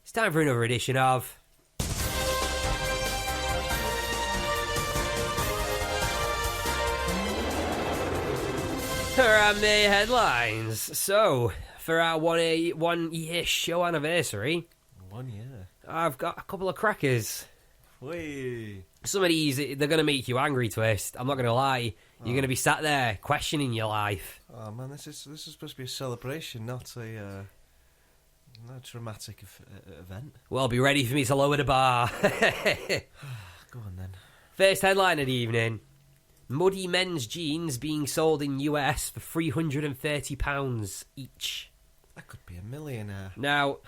It's time for another edition of Harambe Headlines. So, for our one-year show anniversary, 1 year, I've got a couple of crackers. Whee. Some of these, they're going to make you angry, Twist. I'm not going to lie. You're going to be sat there questioning your life. Oh man, this is supposed to be a celebration, not a dramatic event. Well, be ready for me to lower the bar. Go on then. First headline of the evening. Muddy men's jeans being sold in US for £330 each. That could be a millionaire. Now,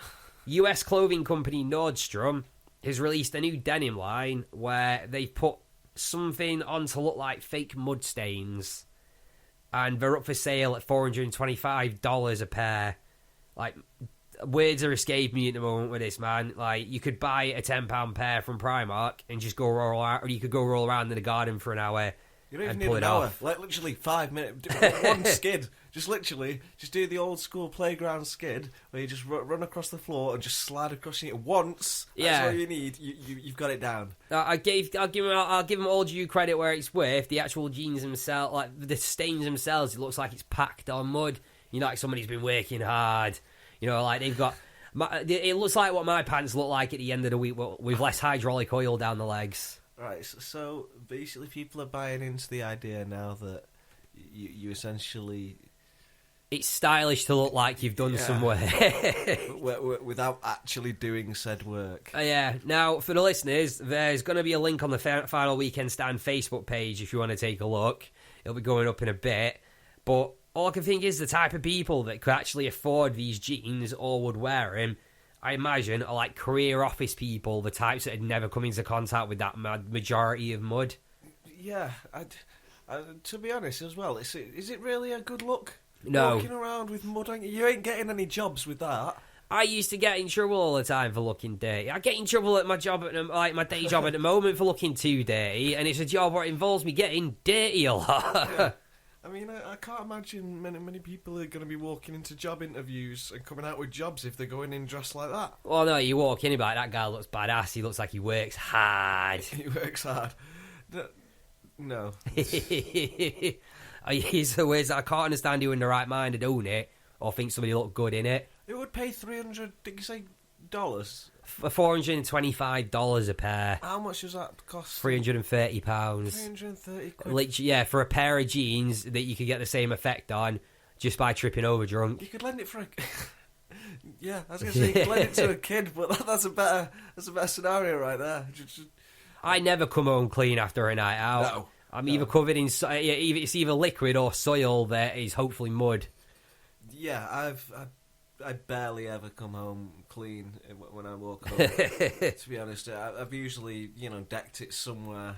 US clothing company Nordstrom has released a new denim line where they've put something on to look like fake mud stains. And they're up for sale at $425 a pair. Like, words are escaping me at the moment with this, man. Like, you could buy a £10 pair from Primark and just go roll around, or you could go roll around in the garden for an hour. You don't even need an hour. Like, literally 5 minutes. One skid. Just do the old school playground skid where you just run across the floor and just slide across it once. That's all you need. You've got it down. I'll give them all due credit where it's worth. The actual jeans themselves, like the stains themselves, it looks like it's packed on mud. You know, like somebody's been working hard. You know, like they've got. It looks like what my pants look like at the end of the week, with less hydraulic oil down the legs. Right, so basically people are buying into the idea now that you essentially... It's stylish to look like you've done some work. Without actually doing said work. Yeah. Now, for the listeners, there's going to be a link on the Final Weekend Stand Facebook page if you want to take a look. It'll be going up in a bit. But all I can think is the type of people that could actually afford these jeans or would wear them, I imagine, are like career office people, the types that had never come into contact with that majority of mud. Yeah, to be honest as well, is it really a good look? No. Walking around with mud, you ain't getting any jobs with that. I used to get in trouble all the time for looking dirty. I get in trouble at my job, my day job at the moment, for looking too dirty, and it's a job where it involves me getting dirty a lot. Yeah. I mean, I can't imagine many people are going to be walking into job interviews and coming out with jobs if they're going in dressed like that. Well, no, you walk in, like, that guy looks badass. He looks like he works hard. He works hard. No. He's the words that I can't understand you in the right mind to doing it, or think somebody looked good in it. It would pay $300, did you say, dollars? For $425 a pair. How much does that cost? £330. 330 quid? Literally, yeah, for a pair of jeans that you could get the same effect on just by tripping over drunk. You could lend it for a... Yeah, I was going to say you could lend it to a kid, but that's a better scenario right there. I never come home clean after a night out. No. I'm either covered in... It's either liquid or soil that is hopefully mud. Yeah, I barely ever come home clean when I walk home. To be honest, I've usually, decked it somewhere.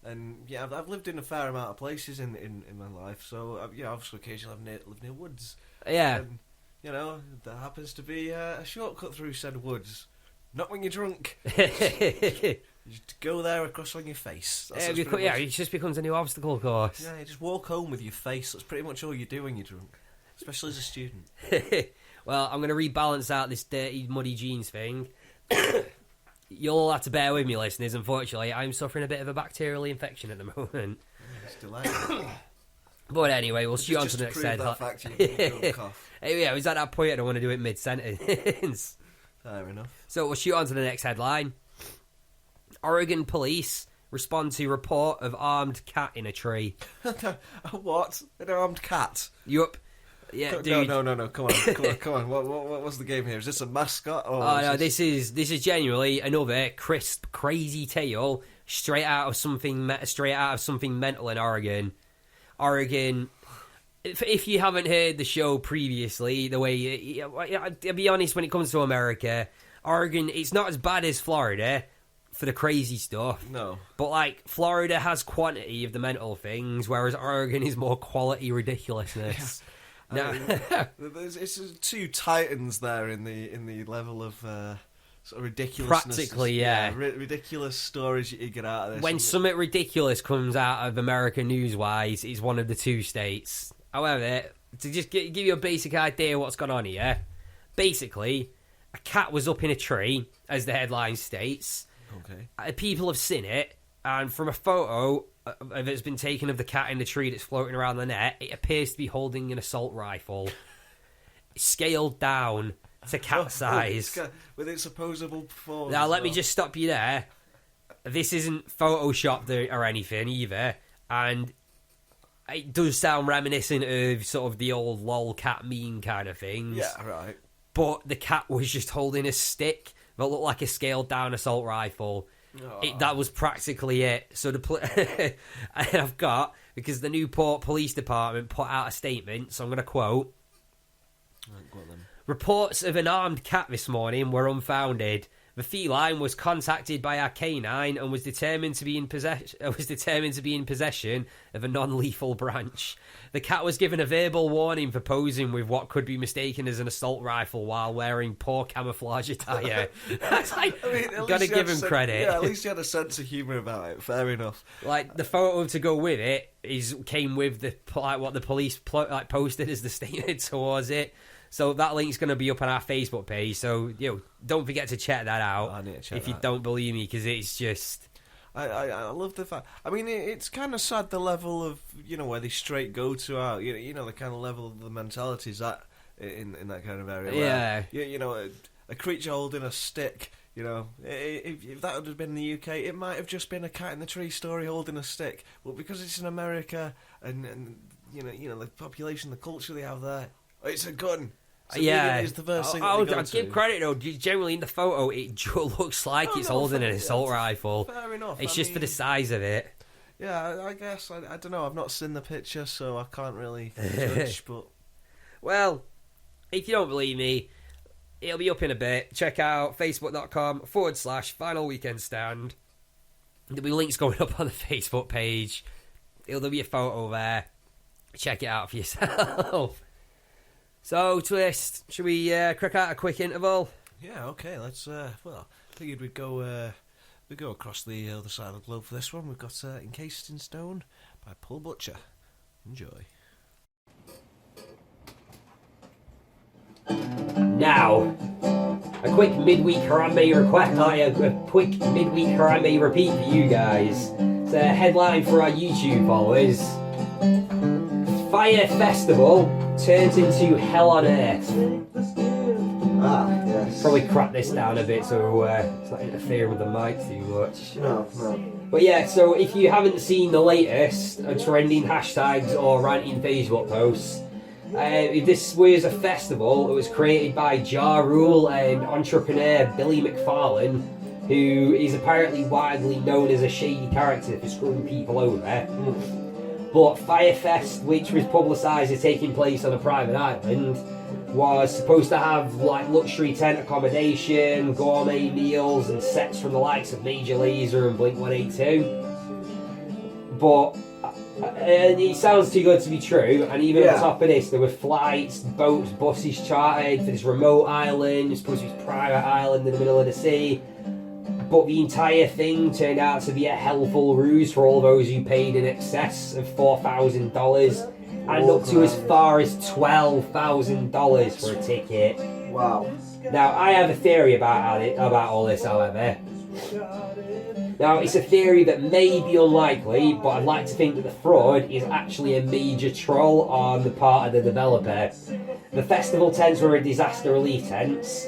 And, yeah, I've lived in a fair amount of places in my life. So, obviously, occasionally I've lived near woods. Yeah. And, there happens to be a shortcut through said woods. Not when you're drunk. You just go there across on your face. It just becomes a new obstacle course. Yeah, you just walk home with your face. That's pretty much all you do when you're drunk. Especially as a student. Well, I'm going to rebalance out this dirty, muddy jeans thing. You'll all have to bear with me, listeners. Unfortunately, I'm suffering a bit of a bacterial infection at the moment. It's delightful. But anyway, we'll shoot on to the next headline. Yeah, is at that point I don't want to do it mid-sentence. Fair enough. So we'll shoot on to the next headline. Oregon police respond to report of armed cat in a tree. What? An armed cat? Yup. Yeah, dude. No. Come on. What was the game here? Is this a mascot? This is genuinely another crisp, crazy tale straight out of something mental in Oregon. Oregon. If you haven't heard the show previously, I'll be honest, when it comes to America, Oregon, it's not as bad as Florida for the crazy stuff. No. But, like, Florida has quantity of the mental things, whereas Oregon is more quality ridiculousness. Yeah. It's two titans there in the level of sort of ridiculousness. Practically, yeah. Ridiculous stories you get out of this. When something ridiculous comes out of America news-wise, it's one of the two states. However, to just give you a basic idea of what's gone on here, basically, A cat was up in a tree, as the headline states. Okay. People have seen it, and from a photo that's been taken of the cat in the tree that's floating around the net, it appears to be holding an assault rifle. Scaled down to cat size. With its opposable performance. Now, let me just stop you there. This isn't photoshopped or anything either, and it does sound reminiscent of sort of the old lol cat meme kind of things. Yeah, right. But the cat was just holding a stick that looked like a scaled down assault rifle. That was practically it. So I've got, because the Newport Police Department put out a statement, so I'm going to quote. Go on then. Reports of an armed cat this morning were unfounded. The feline was contacted by our canine and was determined to be in possession of a non-lethal branch. The cat was given a verbal warning for posing with what could be mistaken as an assault rifle while wearing poor camouflage attire. That's like, gotta give him credit. Yeah, at least he had a sense of humour about it. Fair enough. Like, the photo to go with it came with what the police posted as the statement towards it. So that link's going to be up on our Facebook page. So, don't forget to check that out. I need to check if you don't believe me, because it's just... I love the fact... I mean, it's kind of sad the level of, where they straight go to out. The kind of level of the mentality is that in that kind of area. Yeah. Where, a creature holding a stick, if that would have been in the UK, it might have just been a cat in the tree story holding a stick. But because it's in America and the population, the culture they have there, it's a gun. So it's the first thing I'll give credit though. Generally in the photo, it looks like it's holding an assault rifle. Fair enough. It's just for the size of it. Yeah, I guess I don't know. I've not seen the picture, so I can't really judge. But well, if you don't believe me, it'll be up in a bit. Check out facebook.com/Final Weekend Stand. There'll be links going up on the Facebook page. There'll be a photo there. Check it out for yourself. So, Twist, should we crack out a quick interval? Yeah, okay, let's, figured we'd go across the other side of the globe for this one. We've got Encased in Stone by Paul Butcher. Enjoy. Now, a quick midweek Harambe repeat for you guys. It's a headline for our YouTube followers. Fire Festival turns into Hell on Earth. Yes. Probably crap this down a bit so it's not interfering with the mic too much. No. But yeah, so if you haven't seen the latest trending hashtags or ranting Facebook posts, this was a festival. It was created by Ja Rule and entrepreneur Billy McFarlane, who is apparently widely known as a shady character for screwing people over. But Firefest, which was publicised as taking place on a private island, was supposed to have luxury tent accommodation, gourmet meals, and sets from the likes of Major Lazer and Blink-182. But it sounds too good to be true, and even on top of this, there were flights, boats, buses chartered for this remote island. It's supposed to be a private island in the middle of the sea. But the entire thing turned out to be a hellful ruse for all those who paid in excess of $4,000 and up to as far as $12,000 for a ticket. Wow. Now, I have a theory about all this, however. Now, it's a theory that may be unlikely, but I'd like to think that the fraud is actually a major troll on the part of the developer. The festival tents were disaster relief tents.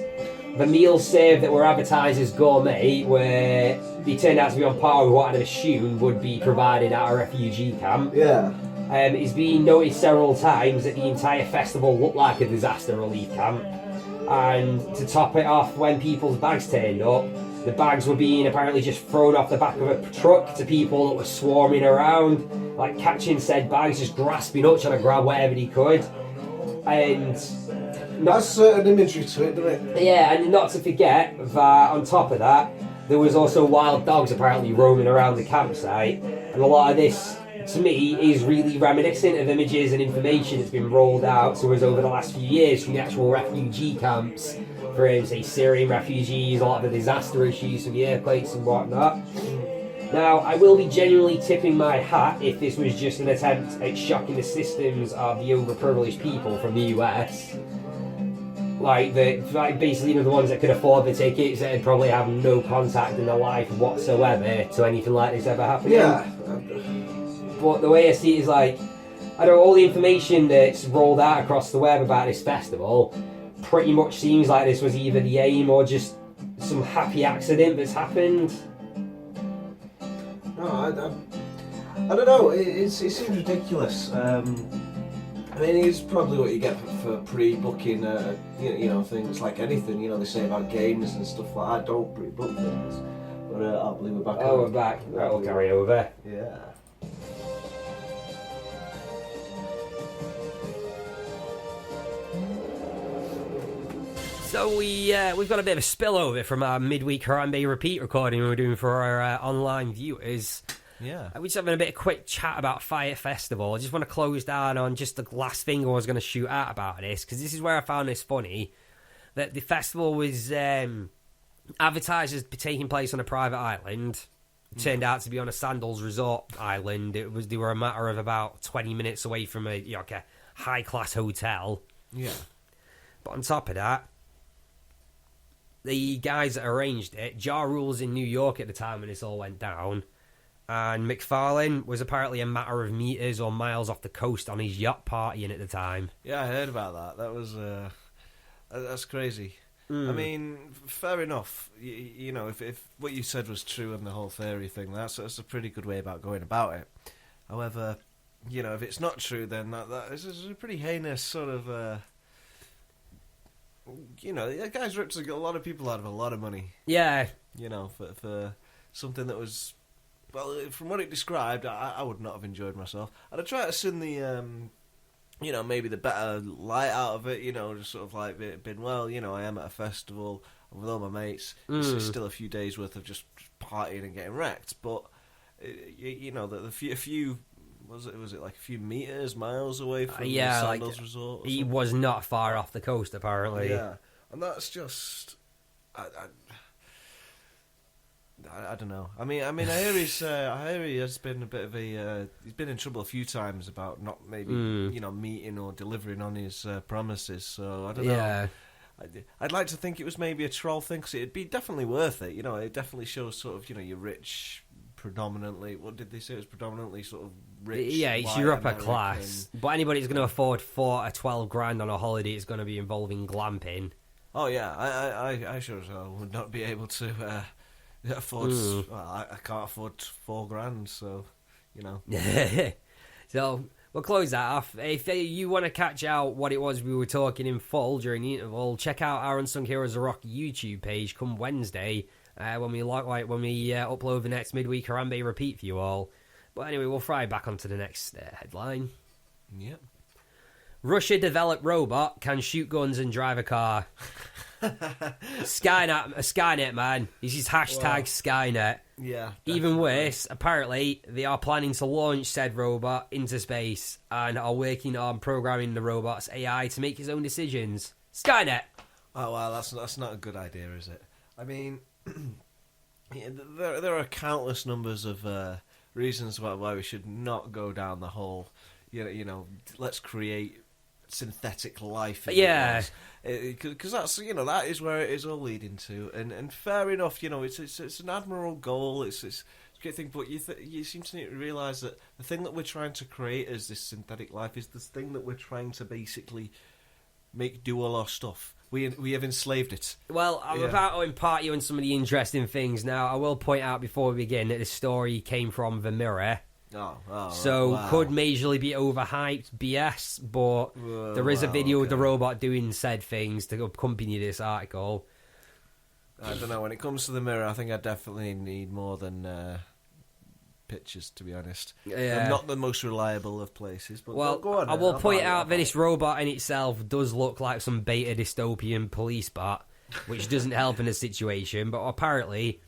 The meals served that were advertised as gourmet they turned out to be on par with what I'd have assumed would be provided at a refugee camp. Yeah. It's been noted several times that the entire festival looked like a disaster relief camp. And to top it off, when people's bags turned up, the bags were being apparently just thrown off the back of a truck to people that were swarming around, catching said bags, just grasping up, trying to grab whatever they could. And that's certain imagery to it, doesn't it? Yeah, and not to forget that on top of that, there was also wild dogs apparently roaming around the campsite, and a lot of this, to me, is really reminiscent of images and information that's been rolled out to us over the last few years from the actual refugee camps for, say, Syrian refugees, a lot of the disaster issues from the earthquakes and whatnot. Now, I will be genuinely tipping my hat if this was just an attempt at shocking the systems of the overprivileged people from the US. like basically the ones that could afford the tickets that probably have no contact in their life whatsoever to anything like this ever happening. Yeah. But the way I see it is like, I don't know, all the information that's rolled out across the web about this festival pretty much seems like this was either the aim or just some happy accident that's happened. No, I don't know. It seems ridiculous. I mean, it's probably what you get for pre-booking, things like anything. They say about games and stuff like that. Don't pre-book things. But I believe we're back. Oh, we're back. Right, we'll carry over. Yeah. So we've got a bit of a spillover from our midweek Harambe repeat recording we were doing for our online viewers. Yeah. We're just having a bit of quick chat about Fire Festival. I just want to close down on just the last thing I was going to shoot out about this, because this is where I found this funny, that the festival was advertised as taking place on a private island. It turned out to be on a Sandals Resort island. They were a matter of about 20 minutes away from a high-class hotel. Yeah. But on top of that, the guys that arranged it, Ja Rule's in New York at the time when this all went down, and McFarlane was apparently a matter of meters or miles off the coast on his yacht partying at the time. Yeah, I heard about that. That was that's crazy. I mean, fair enough. If what you said was true and the whole theory thing, that's a pretty good way about going about it. However, if it's not true, then that is a pretty heinous sort of. That guy's ripped a lot of people out of a lot of money. Yeah. For something that was, well, from what it described, I would not have enjoyed myself. I'd have tried to send the, maybe the better light out of it, just sort of like been, well, I am at a festival with all my mates. It's still a few days worth of just partying and getting wrecked. But, a few... Was it like a few miles away from the Sandals Resort? He was not far off the coast, apparently. Yeah, and that's just, I don't know. I mean, I hear he has been a bit of a, he's been in trouble a few times about not maybe meeting or delivering on his promises. So I don't know. I'd like to think it was maybe a troll thing, because it'd be definitely worth it. It definitely shows sort of you're rich. Predominantly, what did they say? It was predominantly sort of rich. Yeah, it's your upper class. But anybody who's going to afford 12 grand on a holiday is going to be involving glamping. Oh yeah, I sure as hell would not be able to afford. Well, I can't afford 4 grand, so So we'll close that off. If you want to catch out what it was we were talking in full during the interval, check out our Unsung Heroes of Rock YouTube page come Wednesday. When we upload the next midweek Harambe repeat for you all. But anyway, we'll fly back onto the next headline. Yep. Russia-developed robot can shoot guns and drive a car. Skynet, man. This is hashtag Skynet. Yeah. Definitely. Even worse, apparently, they are planning to launch said robot into space and are working on programming the robot's AI to make its own decisions. Skynet! Oh, well, that's not a good idea, is it? I mean... there are countless numbers of reasons why we should not go down the whole, let's create synthetic life. Yeah, because that's that is where it is all leading to, and fair enough. It's an admirable goal. It's a great thing, but you seem to realise that the thing that we're trying to create as this synthetic life is this thing that we're trying to basically make do all our stuff. We have enslaved it. Well, I'm about to impart you on some of the interesting things now. I will point out before we begin that this story came from The Mirror. Could majorly be overhyped BS, but there is a video of the robot doing said things to accompany this article. I don't know. When it comes to The Mirror, I think I definitely need more than pictures, to be honest. Yeah. I'm not the most reliable of places, but go on. I will point out that this robot in itself does look like some beta dystopian police bot, which doesn't help in the situation, but apparently,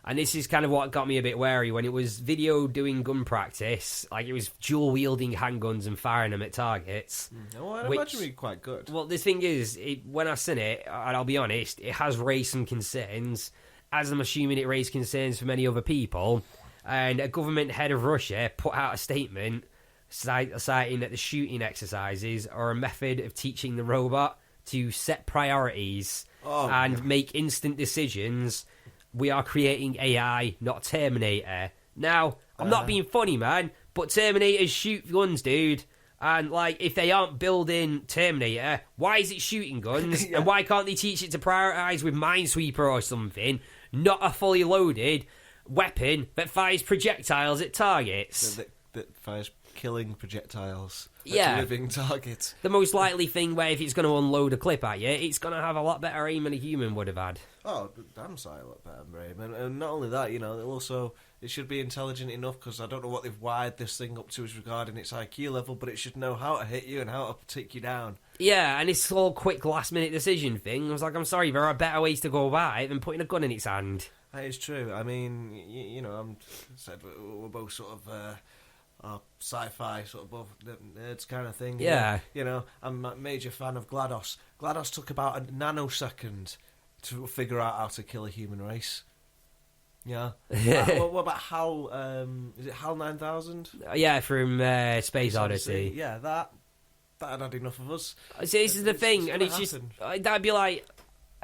and this is kind of what got me a bit wary, when it was video doing gun practice, like it was dual-wielding handguns and firing them at targets. I'd imagine it'd be quite good. Well, the thing is, when I've seen it, and I'll be honest, it has raised some concerns, as I'm assuming it raised concerns for many other people. And a government head of Russia put out a statement citing that the shooting exercises are a method of teaching the robot to set priorities and God. make instant decisions, we are creating AI, not Terminator. Now, I'm not being funny, man, but Terminators shoot guns, dude. And, like, if they aren't building Terminator, why is it shooting guns? And why can't they teach it to prioritise with Minesweeper or something, not a fully loaded weapon that fires projectiles at targets? That fires killing projectiles Yeah. at living targets. The most likely thing where if it's going to unload a clip at you, it's going to have a lot better aim than a human would have had. Oh, damn sight a lot better, Brave. And not only that, you know, it should be intelligent enough, because I don't know what they've wired this thing up to as regarding its IQ level, but it should know how to hit you and how to take you down. Yeah, and this whole quick last-minute decision thing, I was like, I'm sorry, there are better ways to go about it than putting a gun in its hand. That is true. I mean, you know, we're both sort of sci-fi, sort of both nerds kind of thing. Yeah. You know, I'm a major fan of GLaDOS. GLaDOS took about a nanosecond to figure out how to kill a human race. Yeah. What about HAL? Is it HAL 9000? Yeah, from Space Odyssey. Yeah, that'd had enough of us. See, this is the thing, and it's just that'd be like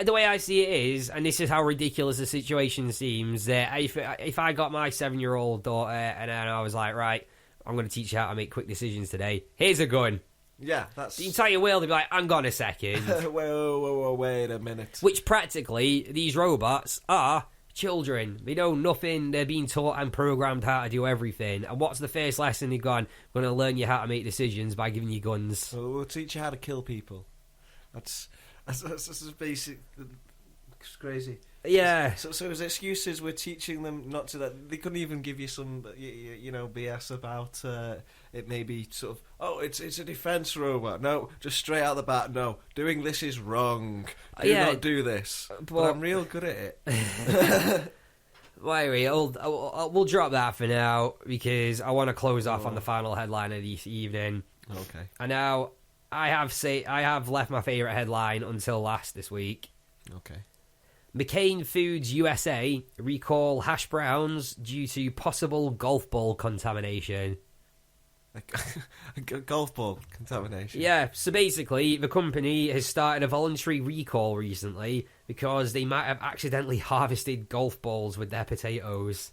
the way I see it is, and this is how ridiculous the situation seems. That if I got my 7-year-old daughter and then I was like, right, I'm going to teach you how to make quick decisions today. Here's a gun. Yeah, that's the entire world. They'd be like, hang on a second. wait a minute. Which practically these robots are children. They know nothing. They're being taught and programmed how to do everything. And what's the first lesson they've gone? We're going to learn you how to make decisions by giving you guns. We'll teach you how to kill people. That's basic. It's crazy. Yeah. So as excuses, we're teaching them not to. They couldn't even give you some, you know, BS about it. Maybe sort of, oh, it's a defense robot. No, just straight out the bat. No, doing this is wrong. Do not do this. But I'm real good at it. Well, anyway, we'll drop that for now because I want to close off on the final headline of this evening. Okay. And now I have left my favourite headline until last this week. Okay. McCain Foods USA recall hash browns due to possible golf ball contamination. Golf ball contamination? Yeah, so basically the company has started a voluntary recall recently because they might have accidentally harvested golf balls with their potatoes.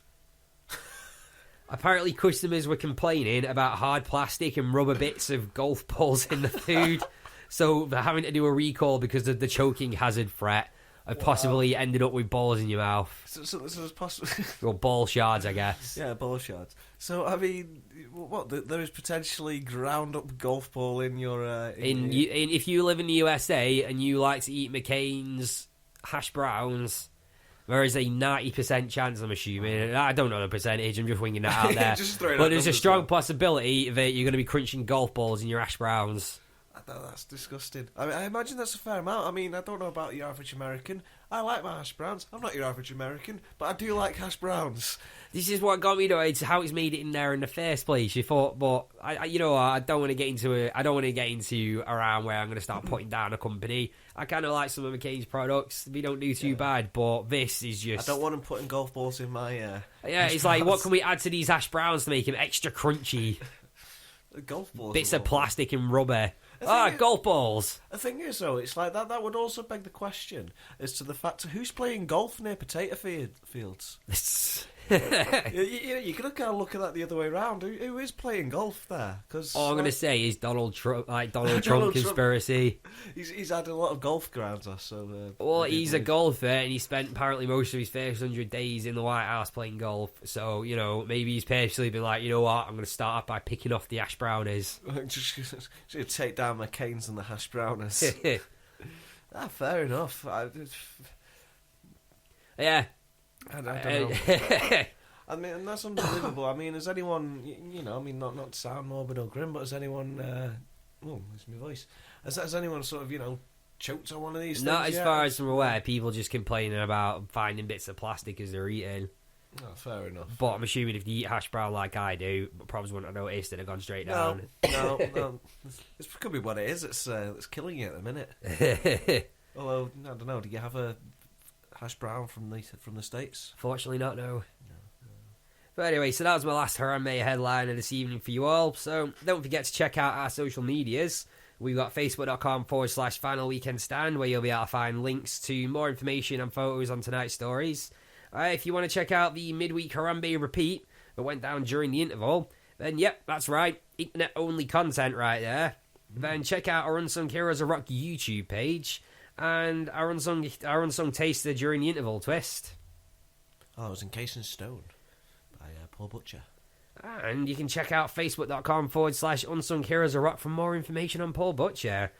Apparently customers were complaining about hard plastic and rubber bits of golf balls in the food, so they're having to do a recall because of the choking hazard threat. I've possibly ended up with balls in your mouth. So it's possible. Or ball shards, I guess. Yeah, ball shards. So, I mean, what? There is potentially ground up golf ball in your. If you live in the USA and you like to eat McCain's hash browns, there is a 90% chance, I'm assuming. I don't know the percentage, I'm just winging that out there. But there's a strong possibility that you're going to be crunching golf balls in your hash browns. That's disgusting. I mean, I imagine that's a fair amount. I mean, I don't know about your average American. I like my hash browns. I'm not your average American, but I do like hash browns. This is what got me though. It's how it's made it in there in the first place. You thought, but I don't want to get into I don't want to get into around where I'm going to start putting down a company. I kind of like some of McCain's products. They don't do too bad, but this is just. I don't want them putting golf balls in my. Yeah, it's like, what can we add to these hash browns to make them extra crunchy? Golf balls. Bits of plastic and rubber. Golf balls. The thing is, though, it's like that would also beg the question as to the fact of who's playing golf near potato fields. You're going to kind of look at that the other way around. Who is playing golf there? Cause, all I'm going to say is Donald Trump, Trump conspiracy. He's had a lot of golf grounds, so. Well, he's a golfer, and he spent apparently most of his first 100 days in the White House playing golf. So, maybe he's purposely been like, you know what, I'm going to start off by picking off the hash browners. Just take down McCain's and the hash browners. Fair enough. Yeah. I don't know. I mean, and that's unbelievable. I mean, has anyone, not to sound morbid or grim, but has anyone, it's my voice. Has anyone sort of, choked on one of these things? Not as far as I'm aware. People just complaining about finding bits of plastic as they're eating. Oh, fair enough. But I'm assuming if you eat hash brown like I do, probably wouldn't have noticed and have gone straight down. No. This could be what it is. It's killing you at the minute. Although, I don't know, do you have a hash brown from the States? Fortunately not, no. But anyway, so that was my last Harambe headline of this evening for you all. So don't forget to check out our social medias. We've got facebook.com/Final Weekend Stand, where you'll be able to find links to more information and photos on tonight's stories. If you want to check out the midweek Harambe repeat that went down during the interval, then yep, that's right, internet-only content right there. Then check out our Unsung Heroes of Rock YouTube page and our unsung taster during the interval twist. Oh, it was Encased in Stone by Paul Butcher. And you can check out facebook.com/Unsung Heroes of Rock for more information on Paul Butcher.